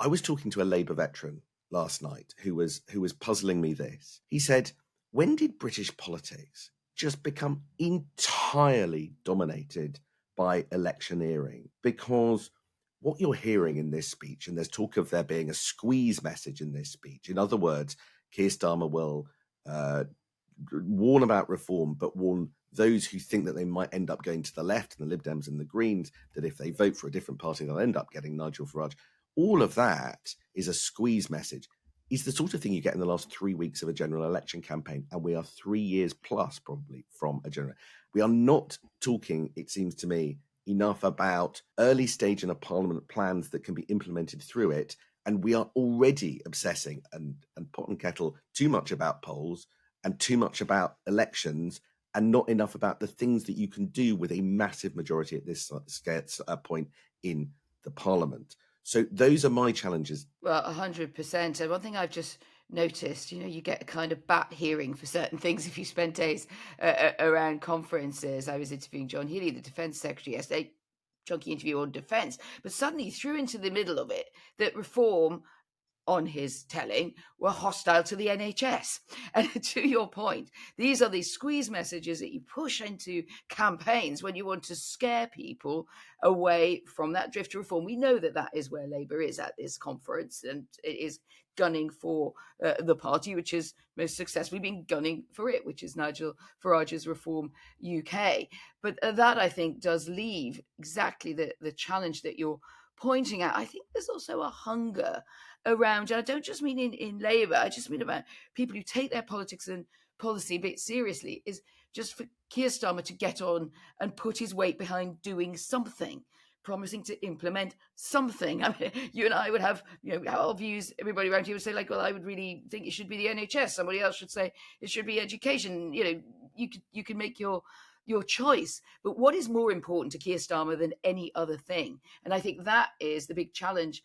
I was talking to a Labour veteran last night who was puzzling me this. He said, when did British politics just become entirely dominated by electioneering? Because what you're hearing in this speech, and there's talk of there being a squeeze message in this speech. In other words, Keir Starmer will warn about reform, but warn those who think that they might end up going to the left and the Lib Dems and the Greens, that if they vote for a different party, they'll end up getting Nigel Farage. All of that is a squeeze message. Is the sort of thing you get in the last 3 weeks of a general election campaign, and we are 3 years plus probably from a general. We are not talking, it seems to me, enough about early stage in a parliament plans that can be implemented through it, and we are already obsessing and pot and kettle too much about polls and too much about elections, and not enough about the things that you can do with a massive majority at this point in the parliament. So those are my challenges. Well, 100%. And one thing I've just noticed, you get a kind of bat hearing for certain things if you spend days around conferences. I was interviewing John Healey, the Defence Secretary, yesterday, chunky interview on defence, but suddenly he threw into the middle of it that reform, on his telling, were hostile to the NHS. And to your point, these are these squeeze messages that you push into campaigns when you want to scare people away from that drift to reform. We know that is where Labour is at this conference, and it is gunning for the party which has most successfully been gunning for it, which is Nigel Farage's Reform UK. But that, I think, does leave exactly the challenge that you're pointing at. I think there's also a hunger around, and I don't just mean in Labour, I just mean about people who take their politics and policy a bit seriously, is just for Keir Starmer to get on and put his weight behind doing something, promising to implement something. I mean, you and I would have, our views, everybody around here would say, like, well, I would really think it should be the NHS. Somebody else should say it should be education. You can make your choice. But what is more important to Keir Starmer than any other thing? And I think that is the big challenge